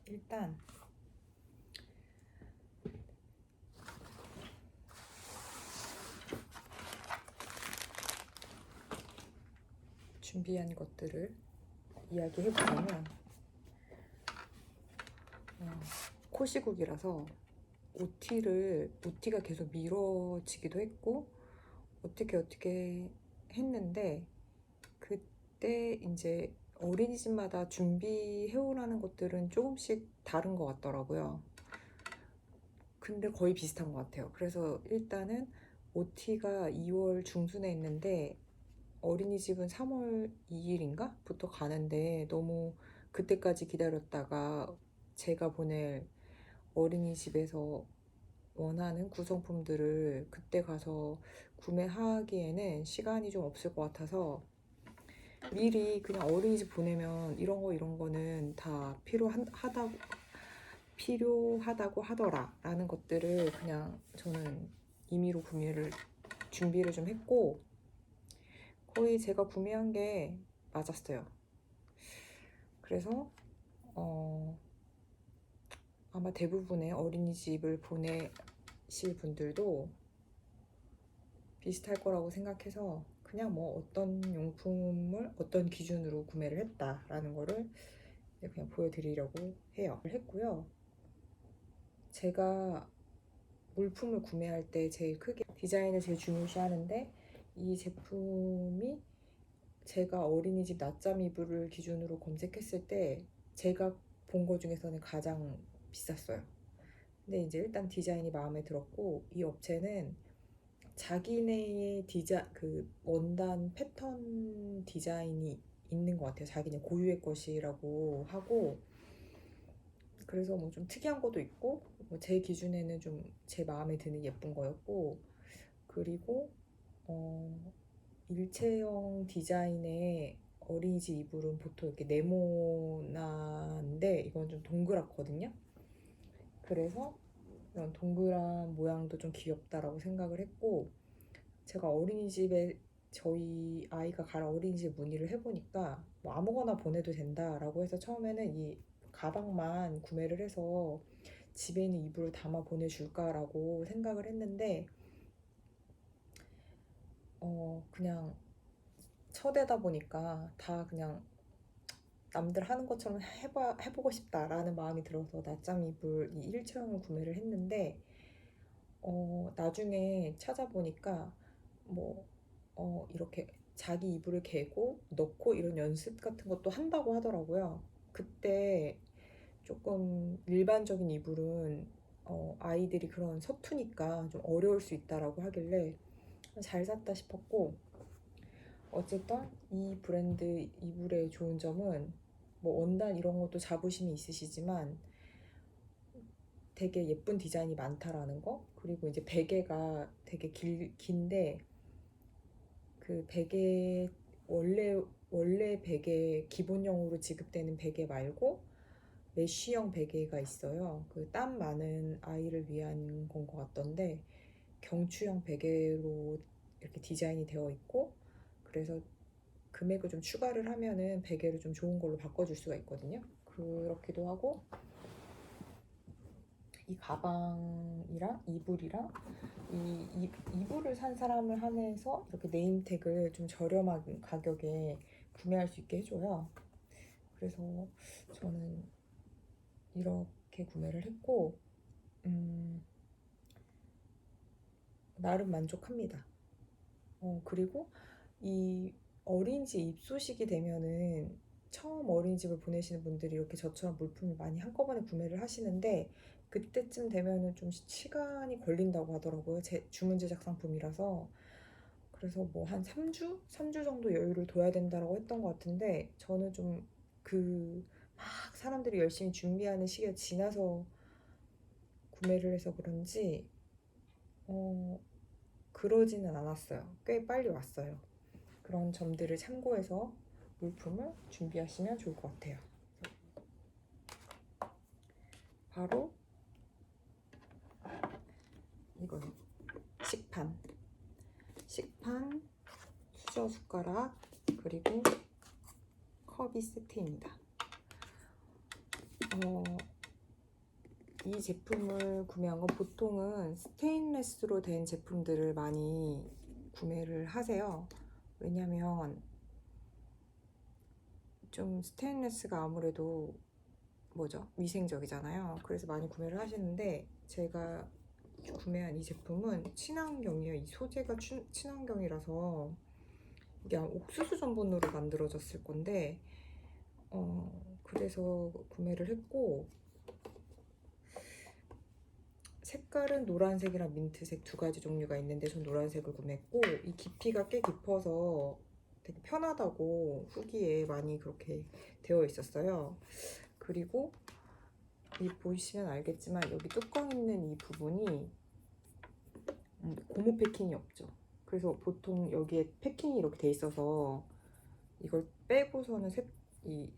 일단 준비한 것들을 이야기해보자면 코시국이라서 OT가 계속 미뤄지기도 했고 어떻게 했는데, 그때 이제 어린이집마다 준비해오라는 것들은 조금씩 다른 것 같더라고요. 근데 거의 비슷한 것 같아요. 그래서 일단은 OT가 2월 중순에 있는데 어린이집은 3월 2일인가? 부터 가는데 너무 그때까지 기다렸다가 제가 보낼 어린이집에서 원하는 구성품들을 그때 가서 구매하기에는 시간이 좀 없을 것 같아서 미리 그냥 어린이집 보내면 이런 거는 다 필요하다고 하더라 라는 것들을 그냥 저는 임의로 준비를 좀 했고, 거의 제가 구매한 게 맞았어요. 그래서 아마 대부분의 어린이집을 보내실 분들도 비슷할 거라고 생각해서 그냥 뭐 어떤 용품을 어떤 기준으로 구매를 했다라는 거를 그냥 보여드리려고 해요. 했고요. 제가 물품을 구매할 때 제일 크게 디자인을 제일 중요시하는데, 이 제품이 제가 어린이집 낮잠 이불을 기준으로 검색했을 때 제가 본 거 중에서는 가장 비쌌어요. 근데 이제 일단 디자인이 마음에 들었고, 이 업체는 자기네의 그 원단 패턴 디자인이 있는 것 같아요. 자기네 고유의 것이라고 하고, 그래서 뭐 좀 특이한 것도 있고, 뭐 제 기준에는 좀 제 마음에 드는 예쁜 거였고, 그리고 일체형 디자인의 어린이집 이불은 보통 이렇게 네모난데 이건 좀 동그랗거든요. 그래서 이런 동그란 모양도 좀 귀엽다라고 생각을 했고, 제가 어린이집에 저희 아이가 갈 어린이집 문의를 해보니까 뭐 아무거나 보내도 된다라고 해서 처음에는 이 가방만 구매를 해서 집에 있는 이불을 담아 보내줄까라고 생각을 했는데, 그냥 첫애다 보니까 다 그냥 남들 하는 것처럼 해보고 싶다라는 마음이 들어서 낮잠 이불 이 일체형을 구매를 했는데, 나중에 찾아보니까 뭐 이렇게 자기 이불을 개고 넣고 이런 연습 같은 것도 한다고 하더라고요. 그때 조금 일반적인 이불은 아이들이 그런 서투니까 좀 어려울 수 있다라고 하길래 잘 샀다 싶었고, 어쨌든 이 브랜드 이불의 좋은 점은 뭐 원단 이런 것도 자부심이 있으시지만 되게 예쁜 디자인이 많다라는 거, 그리고 이제 베개가 되게 긴데 그 베개 원래 베개 기본형으로 지급되는 베개 말고 메쉬형 베개가 있어요. 그 땀 많은 아이를 위한 건 것 같던데 경추형 베개로 이렇게 디자인이 되어 있고, 그래서 금액을 좀 추가를 하면은 베개를 좀 좋은 걸로 바꿔줄 수가 있거든요. 그렇기도 하고, 이 가방이랑 이불이랑 이불을 산 사람을 한해서 이렇게 네임택을 좀 저렴한 가격에 구매할 수 있게 해줘요. 그래서 저는 이렇게 구매를 했고, 나름 만족합니다. 그리고 이 어린이집 입소식이 되면은 처음 어린이집을 보내시는 분들이 이렇게 저처럼 물품을 많이 한꺼번에 구매를 하시는데, 그때쯤 되면은 좀 시간이 걸린다고 하더라고요. 제 주문 제작 상품이라서. 그래서 뭐 한 3주? 3주 정도 여유를 둬야 된다고 했던 것 같은데, 저는 좀 막 사람들이 열심히 준비하는 시기가 지나서 구매를 해서 그런지 그러지는 않았어요. 꽤 빨리 왔어요. 그런 점들을 참고해서 물품을 준비하시면 좋을 것 같아요. 바로 이거는 식판, 수저 숟가락, 그리고 컵이 세트입니다. 이 제품을 구매한 건 보통은 스테인레스로 된 제품들을 많이 구매를 하세요. 왜냐면 좀 스테인레스가 아무래도 위생적이잖아요. 그래서 많이 구매를 하시는데 제가 구매한 이 제품은 친환경이에요. 이 소재가 친환경이라서 이게 옥수수 전분으로 만들어졌을 건데 그래서 구매를 했고, 색깔은 노란색이랑 민트색 두 가지 종류가 있는데 전 노란색을 구매했고, 이 깊이가 꽤 깊어서 되게 편하다고 후기에 많이 그렇게 되어 있었어요. 그리고 이 보시면 알겠지만 여기 뚜껑 있는 이 부분이 고무 패킹이 없죠. 그래서 보통 여기에 패킹이 이렇게 돼 있어서 이걸 빼고서는 이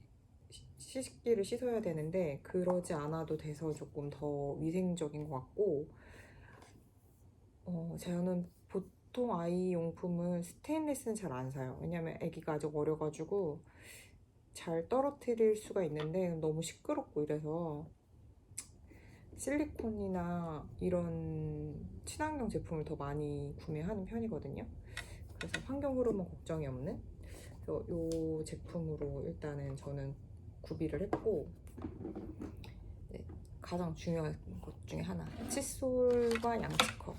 씻기를 씻어야 되는데 그러지 않아도 돼서 조금 더 위생적인 것 같고, 저는 보통 아이 용품은 스테인레스는 잘 안 사요. 왜냐면 아기가 아직 어려가지고 잘 떨어뜨릴 수가 있는데 너무 시끄럽고 이래서 실리콘이나 이런 친환경 제품을 더 많이 구매하는 편이거든요. 그래서 환경 호르몬 걱정이 없는, 그래서 이 제품으로 일단은 저는 구비를 했고, 네, 가장 중요한 것 중에 하나, 칫솔과 양치컵.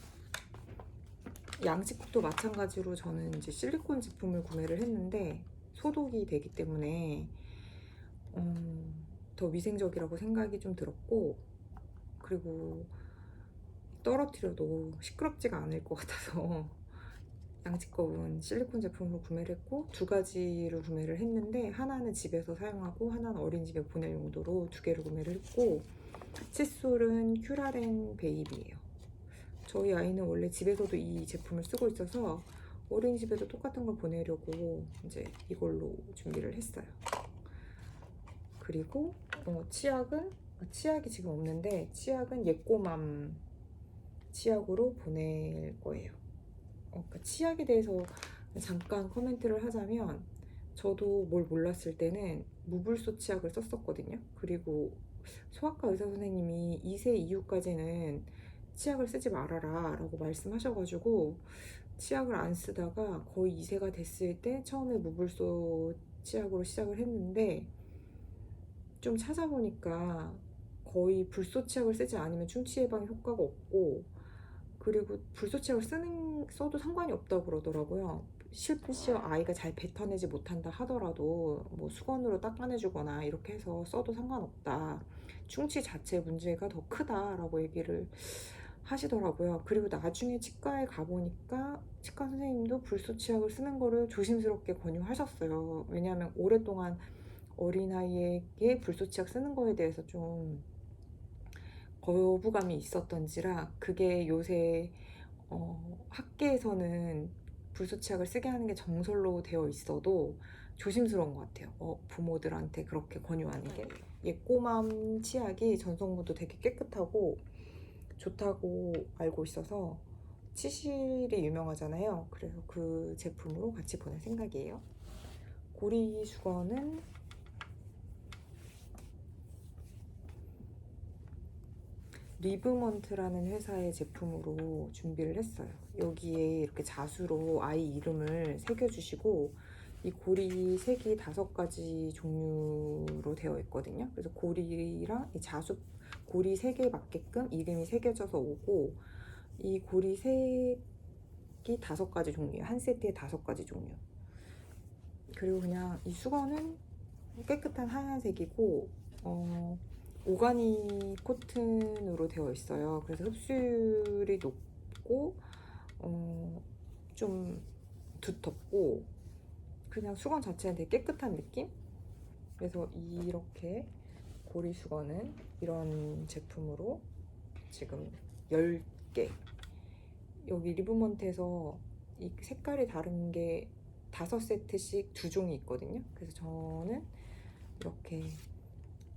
양치컵도 마찬가지로 저는 이제 실리콘 제품을 구매를 했는데 소독이 되기 때문에 더 위생적이라고 생각이 좀 들었고, 그리고 떨어뜨려도 시끄럽지가 않을 것 같아서 양치컵은 실리콘 제품으로 구매를 했고, 두 가지를 구매를 했는데 하나는 집에서 사용하고 하나는 어린이집에 보낼 용도로 두 개를 구매를 했고, 칫솔은 큐라렌 베이비예요. 저희 아이는 원래 집에서도 이 제품을 쓰고 있어서 어린이집에도 똑같은 걸 보내려고 이제 이걸로 준비를 했어요. 그리고 치약이 지금 없는데 치약은 예꼬맘 치약으로 보낼 거예요. 그러니까 치약에 대해서 잠깐 코멘트를 하자면, 저도 뭘 몰랐을 때는 무불소 치약을 썼었거든요. 그리고 소아과 의사 선생님이 2세 이후까지는 치약을 쓰지 말아라 라고 말씀하셔가지고 치약을 안 쓰다가 거의 2세가 됐을 때 처음에 무불소 치약으로 시작을 했는데, 좀 찾아보니까 거의 불소 치약을 쓰지 않으면 충치 예방 효과가 없고, 그리고 불소 치약을 써도 상관이 없다고 그러더라고요. 실제 아이가 잘 뱉어내지 못한다 하더라도 뭐 수건으로 닦아내주거나 이렇게 해서 써도 상관없다, 충치 자체 문제가 더 크다라고 얘기를 하시더라고요. 그리고 나중에 치과에 가보니까 치과 선생님도 불소 치약을 쓰는 거를 조심스럽게 권유하셨어요. 왜냐하면 오랫동안 어린아이에게 불소 치약 쓰는 거에 대해서 좀 거부감이 있었던지라, 그게 요새 학계에서는 불소 치약을 쓰게 하는 게 정설로 되어 있어도 조심스러운 것 같아요. 부모들한테 그렇게 권유하는 게. 예꼬맘 치약이 전성분도 되게 깨끗하고 좋다고 알고 있어서, 치실이 유명하잖아요. 그래서 그 제품으로 같이 보낼 생각이에요. 고리 수건은 리브먼트라는 회사의 제품으로 준비를 했어요. 여기에 이렇게 자수로 아이 이름을 새겨주시고, 이 고리 색이 5가지 종류로 되어 있거든요. 그래서 고리랑 이 자수 고리 색에 맞게끔 이름이 새겨져서 오고, 이 고리 색이 5가지 종류예요. 한 세트에 5가지 종류. 그리고 그냥 이 수건은 깨끗한 하얀색이고 오가니 코튼으로 되어 있어요. 그래서 흡수율이 높고 좀 두텁고 그냥 수건 자체는 되게 깨끗한 느낌? 그래서 이렇게 고리 수건은 이런 제품으로 지금 10개, 여기 리브먼트에서 이 색깔이 다른 게 5세트씩 2종이 있거든요. 그래서 저는 이렇게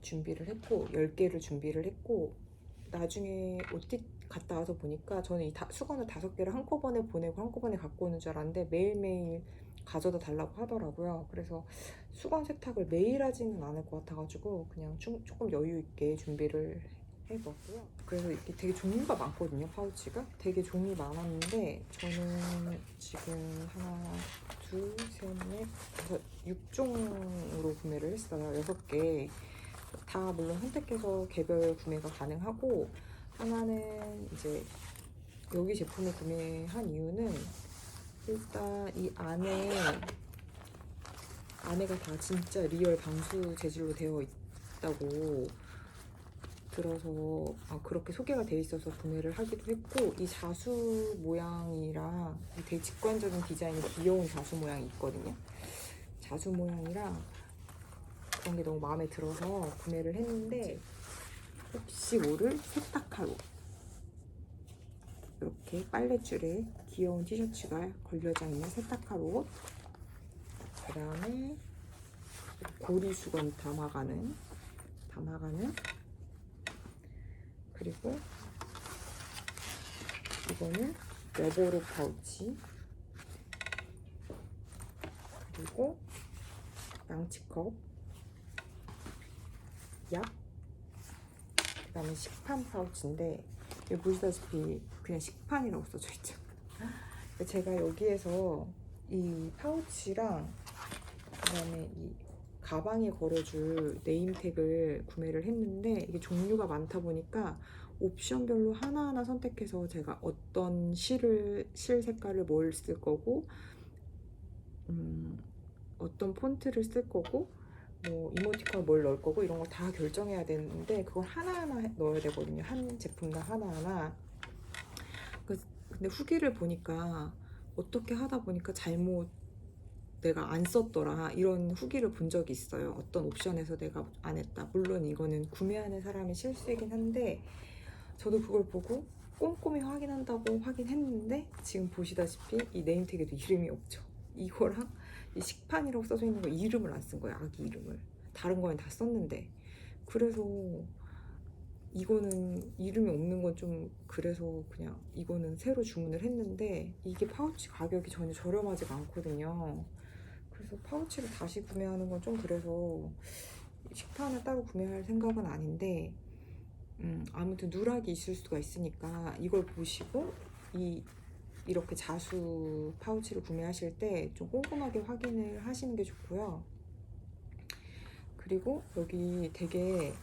준비를 했고 10개를 준비를 했고, 나중에 OT 갔다 와서 보니까 저는 이 수건을 5개를 한꺼번에 보내고 한꺼번에 갖고 오는 줄 알았는데 매일매일 가져다 달라고 하더라고요. 그래서 수건 세탁을 매일 하지는 않을 것 같아가지고 그냥 조금 여유 있게 준비를 해봤고요. 그래서 이렇게 되게 종류가 많거든요. 파우치가 되게 종이 많았는데 저는 지금 하나, 둘, 셋, 넷, 다섯, 6종으로 구매를 했어요. 6개. 다 물론 선택해서 개별 구매가 가능하고, 하나는 이제 여기 제품을 구매한 이유는 일단 이 안에가 다 진짜 리얼 방수 재질로 되어 있다고 들어서 그렇게 소개가 돼 있어서 구매를 하기도 했고, 이 자수 모양이랑 되게 직관적인 디자인이 귀여운 자수 모양이 있거든요. 자수 모양이랑 그런 게 너무 마음에 들어서 구매를 했는데, 혹시 모를 세탁하고 이렇게 빨랫줄에 귀여운 티셔츠가 걸려져 있는 세탁하고, 그 다음에 고리 수건 담아가는, 그리고 이거는 여보로 파우치, 그리고 양치컵, 약, 그 다음에 식판 파우치인데, 여기 보시다시피 그냥 식판이라고 써져 있죠. 제가 여기에서 이 파우치랑 그 다음에 이 가방에 걸어줄 네임택을 구매를 했는데, 이게 종류가 많다 보니까 옵션별로 하나하나 선택해서 제가 어떤 실 색깔을 뭘 쓸 거고, 어떤 폰트를 쓸 거고, 뭐 이모티콘을 뭘 넣을 거고, 이런 걸 다 결정해야 되는데, 그걸 하나하나 넣어야 되거든요. 한 제품당 하나하나. 근데 후기를 보니까 어떻게 하다 보니까 잘못 내가 안 썼더라, 이런 후기를 본 적이 있어요. 어떤 옵션에서 내가 안 했다. 물론 이거는 구매하는 사람의 실수이긴 한데, 저도 그걸 보고 꼼꼼히 확인한다고 확인했는데, 지금 보시다시피 이 네임택에도 이름이 없죠. 이거랑 이 식판이라고 써져 있는 거 이름을 안 쓴 거예요. 아기 이름을. 다른 거는 다 썼는데. 그래서 이거는 이름이 없는 건 좀 그래서 그냥 이거는 새로 주문을 했는데, 이게 파우치 가격이 전혀 저렴하지가 않거든요. 그래서 파우치를 다시 구매하는 건 좀 그래서 식판을 따로 구매할 생각은 아닌데, 아무튼 누락이 있을 수가 있으니까 이걸 보시고 이렇게 자수 파우치를 구매하실 때 좀 꼼꼼하게 확인을 하시는 게 좋고요. 그리고 여기 되게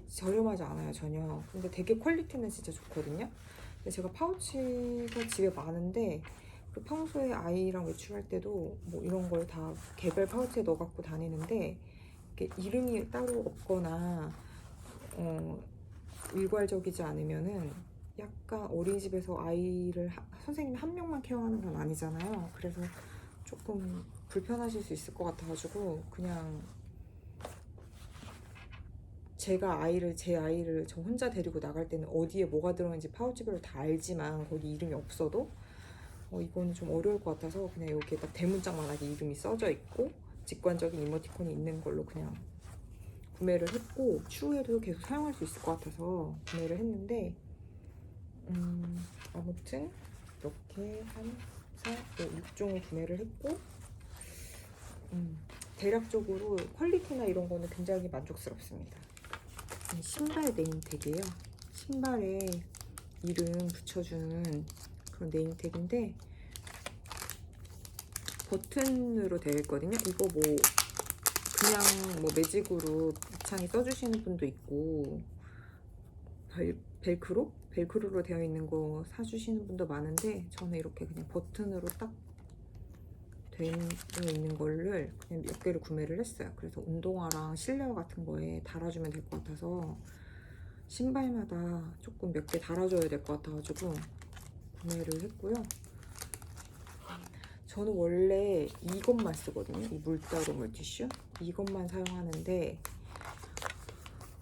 저렴하지 않아요, 전혀. 근데 되게 퀄리티는 진짜 좋거든요. 근데 제가 파우치가 집에 많은데, 그 평소에 아이랑 외출할 때도 뭐 이런 걸 다 개별 파우치에 넣어 갖고 다니는데, 이렇게 이름이 따로 없거나 일괄적이지 않으면은 약간 어린이집에서 아이를 선생님이 한 명만 케어하는 건 아니잖아요. 그래서 조금 불편하실 수 있을 것 같아가지고, 그냥 제 아이를 저 혼자 데리고 나갈 때는 어디에 뭐가 들어있는지 파우치별로 다 알지만, 거기 이름이 없어도 이거는 좀 어려울 것 같아서 그냥 여기에 딱 대문짝만하게 이름이 써져 있고 직관적인 이모티콘이 있는 걸로 그냥 구매를 했고, 추후에도 계속 사용할 수 있을 것 같아서 구매를 했는데, 아무튼 이렇게 한 6종을 구매를 했고, 대략적으로 퀄리티나 이런 거는 굉장히 만족스럽습니다. 신발 네임택이에요. 신발에 이름 붙여주는 그런 네임택인데, 버튼으로 되어 있거든요. 이거 뭐 그냥 뭐 매직으로 입창에 써주시는 분도 있고, 벨크로로 되어 있는 거 사주시는 분도 많은데, 저는 이렇게 그냥 버튼으로 딱 되어 있는 거를 그냥 몇 개를 구매를 했어요. 그래서 운동화랑 실내화 같은 거에 달아주면 될 것 같아서, 신발마다 조금 몇 개 달아줘야 될 것 같아가지고 구매를 했고요. 저는 원래 이것만 쓰거든요. 이 물따로 물티슈 이것만 사용하는데,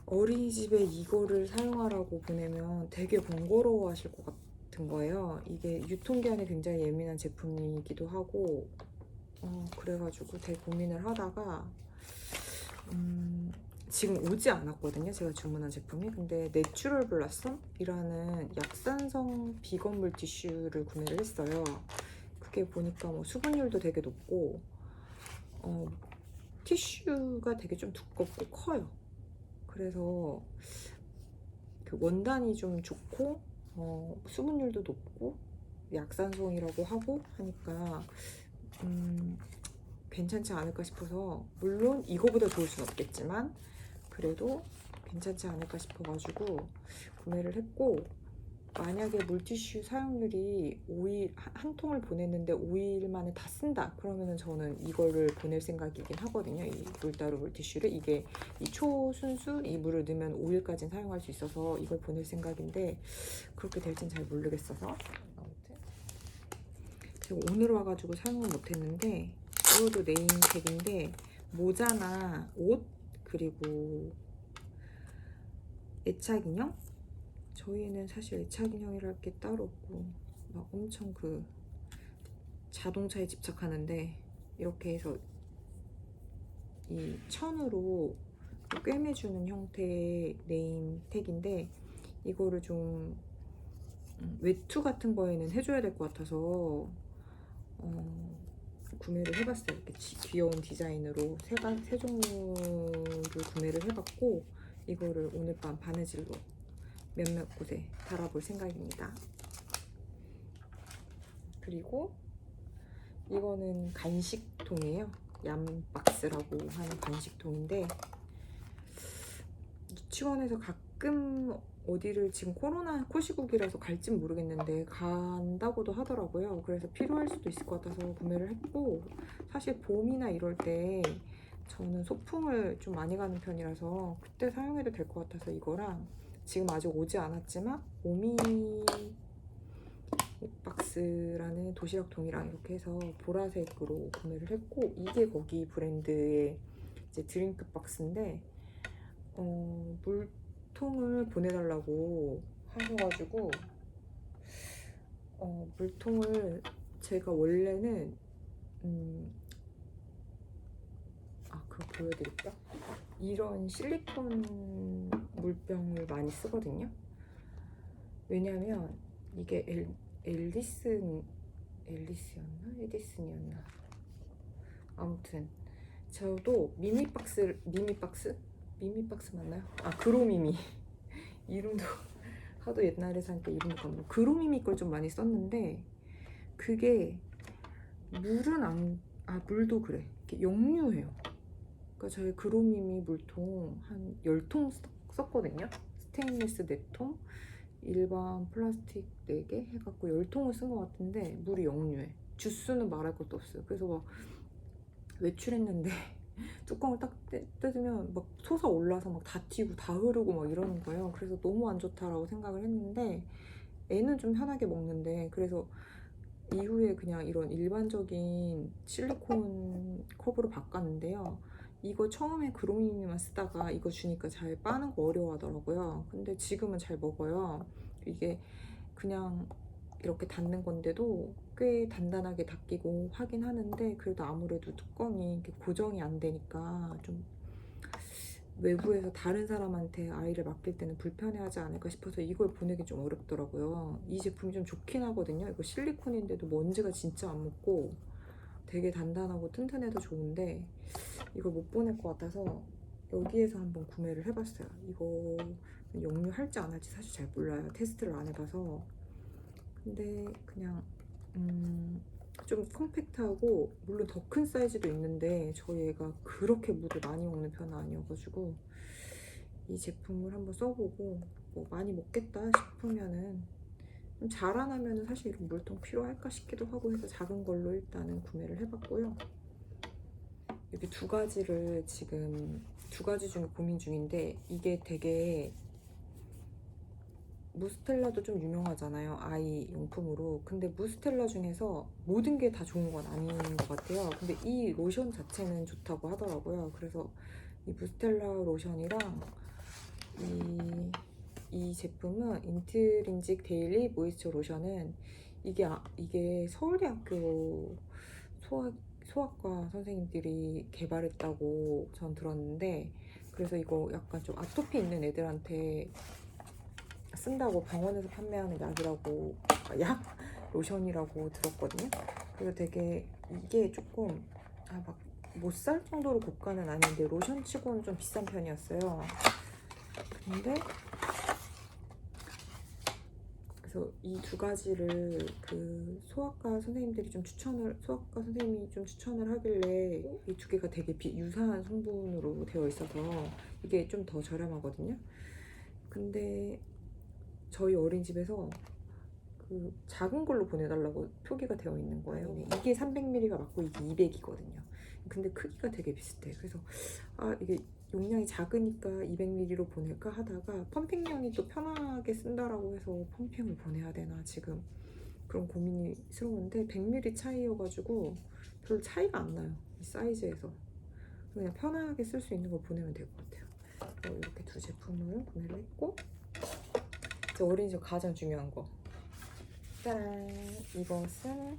어린이집에 이거를 사용하라고 보내면 되게 번거로워 하실 것 같은 거예요. 이게 유통기한에 굉장히 예민한 제품이기도 하고, 그래가지고 되게 고민을 하다가 지금 오지 않았거든요, 제가 주문한 제품이. 근데 내추럴 블라썸이라는 약산성 비건 물티슈를 구매를 했어요. 그게 보니까 뭐 수분율도 되게 높고, 티슈가 되게 좀 두껍고 커요. 그래서 그 원단이 좀 좋고 수분율도 높고 약산성이라고 하고 하니까 괜찮지 않을까 싶어서, 물론 이거보다 좋을 순 없겠지만 그래도 괜찮지 않을까 싶어가지고 구매를 했고, 만약에 물티슈 사용률이 5일, 한 통을 보냈는데 5일 만에 다 쓴다 그러면은 저는 이거를 보낼 생각이긴 하거든요. 이 물따로 물티슈를, 이게 이 초순수 이 물을 넣으면 5일까지는 사용할 수 있어서 이걸 보낼 생각인데 그렇게 될진 잘 모르겠어서, 아무튼 제가 오늘 와가지고 사용을 못했는데, 이것도 네임팩인데 모자나 옷 그리고 애착 인형, 저희는 사실 애착 인형이랄 게 따로 없고 막 엄청 그 자동차에 집착하는데, 이렇게 해서 이 천으로 꿰매주는 형태의 네임택인데 이거를 좀 외투 같은 거에는 해줘야 될 것 같아서 구매를 해봤어요. 이렇게 귀여운 디자인으로 세 종류를 구매를 해봤고, 이거를 오늘 밤 바느질로 몇몇 곳에 달아볼 생각입니다. 그리고 이거는 간식통이에요. 얌박스라고 하는 간식통인데, 유치원에서 가끔 어디를, 지금 코로나 코시국이라서 갈진 모르겠는데 간다고도 하더라고요. 그래서 필요할 수도 있을 것 같아서 구매를 했고, 사실 봄이나 이럴 때 저는 소풍을 좀 많이 가는 편이라서 그때 사용해도 될 것 같아서 이거랑, 지금 아직 오지 않았지만 오미 박스라는 도시락통이랑 이렇게 해서 보라색으로 구매를 했고, 이게 거기 브랜드의 이제 드링크 박스인데 물통을 보내달라고 하셔가지고 물통을 제가 원래는 그거 보여드릴까? 이런 실리콘 물병을 많이 쓰거든요. 왜냐면 이게 에디슨이었나? 아무튼 저도 미미박스 맞나요? 그로미미 이름도 하도 옛날에 사니까 이름도 까먹고, 그로미미 걸 좀 많이 썼는데 그게 물도 그래, 이렇게 역류해요. 그러니까 저희 그로미미 물통 한 10통 썼거든요. 스테인리스 4통, 일반 플라스틱 4개 해갖고 10통을 쓴 것 같은데 물이 역류해. 주스는 말할 것도 없어요. 그래서 막 외출했는데 뚜껑을 딱 뜯으면 막 솟아올라서 막 다 튀고 다 흐르고 막 이러는 거예요. 그래서 너무 안 좋다라고 생각을 했는데, 애는 좀 편하게 먹는데, 그래서 이후에 그냥 이런 일반적인 실리콘 컵으로 바꿨는데요. 이거 처음에 그로미미만 쓰다가 이거 주니까 잘 빠는 거 어려워하더라고요. 근데 지금은 잘 먹어요. 이게 그냥 이렇게 닫는 건데도 꽤 단단하게 닫히고 하긴 하는데, 그래도 아무래도 뚜껑이 이렇게 고정이 안 되니까 좀 외부에서 다른 사람한테 아이를 맡길 때는 불편해하지 않을까 싶어서 이걸 보내기 좀 어렵더라고요. 이 제품이 좀 좋긴 하거든요. 이거 실리콘인데도 먼지가 진짜 안 묻고 되게 단단하고 튼튼해서 좋은데 이걸 못 보낼 것 같아서 여기에서 한번 구매를 해봤어요. 이거 역류할지 안 할지 사실 잘 몰라요. 테스트를 안 해봐서. 근데 그냥 좀 컴팩트하고, 물론 더 큰 사이즈도 있는데 저희 애가 그렇게 물을 많이 먹는 편은 아니어가지고 이 제품을 한번 써보고, 뭐 많이 먹겠다 싶으면은, 좀 자라나면은 사실 이런 물통 필요할까 싶기도 하고 해서 작은 걸로 일단은 구매를 해봤고요. 여기 두 가지를 지금 두 가지 중에 고민 중인데, 이게 되게 무스텔라도 좀 유명하잖아요, 아이 용품으로. 근데 무스텔라 중에서 모든 게 다 좋은 건 아닌 것 같아요. 근데 이 로션 자체는 좋다고 하더라고요. 그래서 이 무스텔라 로션이랑 이 제품은 인트린직 데일리 모이스처 로션은 이게 서울대학교 소아과 선생님들이 개발했다고 전 들었는데, 그래서 이거 약간 좀 아토피 있는 애들한테 쓴다고 병원에서 판매하는 로션이라고 들었거든요. 그래서 되게 이게 조금 막 못 살 정도로 고가는 아닌데 로션 치고는 좀 비싼 편이었어요. 근데 그래서 이 두 가지를 그 소아과 선생님이 좀 추천을 하길래 이 두 개가 되게 유사한 성분으로 되어 있어서 이게 좀 더 저렴하거든요. 근데 저희 어린이집에서 그 작은 걸로 보내달라고 표기가 되어 있는 거예요. 이게 300ml가 맞고 이게 200이거든요. 근데 크기가 되게 비슷해. 그래서 이게 용량이 작으니까 200ml로 보낼까 하다가 펌핑용이 또 편하게 쓴다라고 해서 펌핑을 보내야 되나 지금 그런 고민이 스러운데 100ml 차이여가지고 별 차이가 안 나요. 이 사이즈에서. 그냥 편하게 쓸 수 있는 걸 보내면 될 것 같아요. 이렇게 두 제품을 구매를 했고 이제 어린이집 가장 중요한 거 짜란! 이것은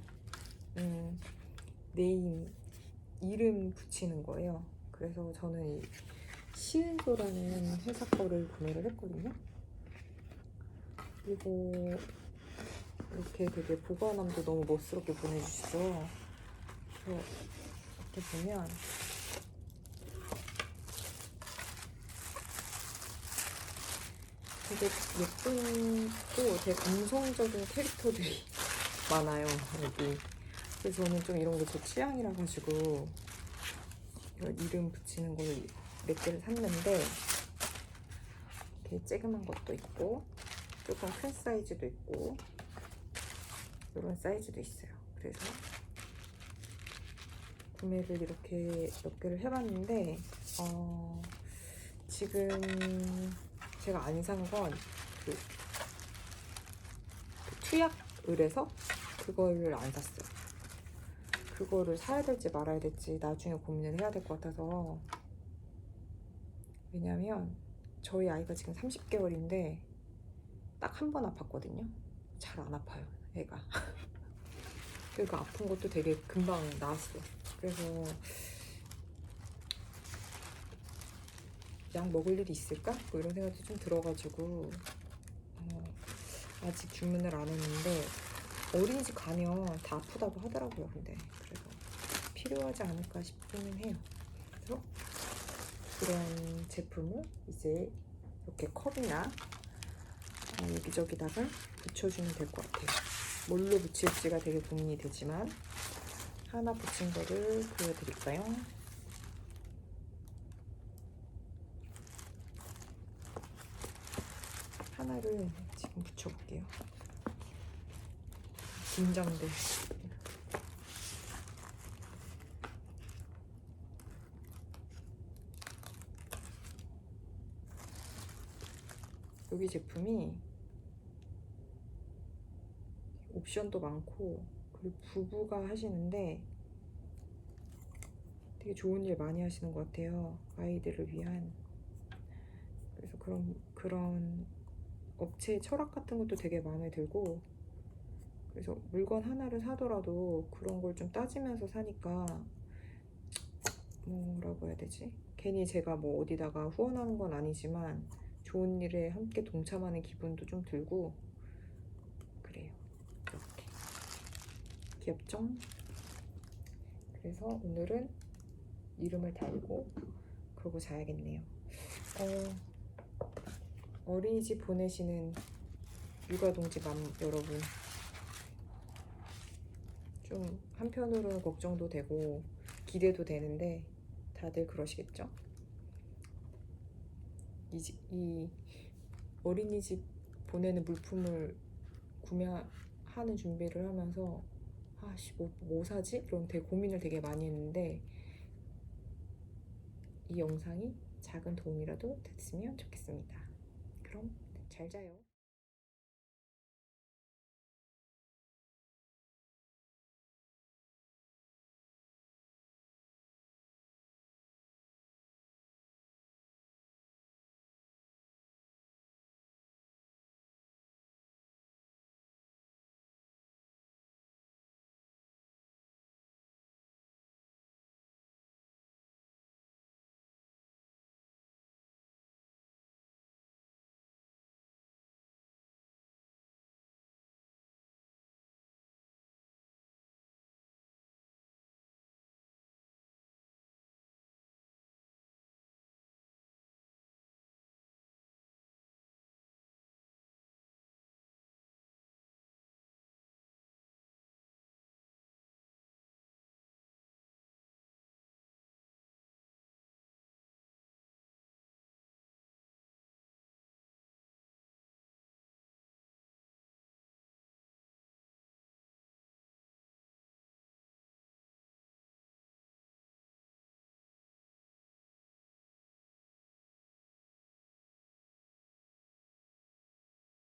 네임 이름 붙이는 거예요. 그래서 저는 이 시은소라는 회사 거를 구매를 했거든요. 그리고 이렇게 되게 보관함도 너무 멋스럽게 보내주시죠. 그래서 이렇게 보면 되게 예쁜 또 되게 감성적인 캐릭터들이 많아요, 여기. 그래서 저는 좀 이런 게 제 취향이라 가지고 이런 이름 붙이는 걸 몇 개를 샀는데 이렇게 쬐그만 것도 있고 조금 큰 사이즈도 있고 이런 사이즈도 있어요. 그래서 구매를 이렇게 몇 개를 해봤는데 지금 제가 안 산 건 그 투약을에서 그거를 안 샀어요. 그거를 사야 될지 말아야 될지 나중에 고민을 해야 될 것 같아서. 왜냐면 저희 아이가 지금 30개월인데 딱 한 번 아팠거든요. 잘 안 아파요, 애가. 그러니까 아픈 것도 되게 금방 나았어. 그래서 약 먹을 일이 있을까? 뭐 이런 생각이 좀 들어가지고 아직 주문을 안 했는데 어린이집 가면 다 아프다고 하더라고요. 근데 그래서 필요하지 않을까 싶기는 해요. 그래서 그런 제품을 이제 이렇게 컵이나 여기저기다가 붙여주면 될 것 같아요. 뭘로 붙일지가 되게 고민이 되지만 하나 붙인 거를 보여드릴까요? 하나를 지금 붙여볼게요. 긴장돼. 여기 제품이 옵션도 많고 그리고 부부가 하시는데 되게 좋은 일 많이 하시는 것 같아요. 아이들을 위한. 그래서 그런 업체의 철학 같은 것도 되게 마음에 들고, 그래서 물건 하나를 사더라도 그런 걸 좀 따지면서 사니까 뭐라고 해야 되지? 괜히 제가 뭐 어디다가 후원하는 건 아니지만 좋은 일에 함께 동참하는 기분도 좀 들고 그래요. 이렇게 귀엽죠? 그래서 오늘은 이름을 달고 그러고 자야겠네요. 어린이집 보내시는 육아동지 여러분, 좀 한편으로는 걱정도 되고 기대도 되는데 다들 그러시겠죠? 이 어린이집 보내는 물품을 구매하는 준비를 하면서 뭐 사지? 이런 되게 고민을 되게 많이 했는데 이 영상이 작은 도움이라도 됐으면 좋겠습니다. 그럼 잘 자요.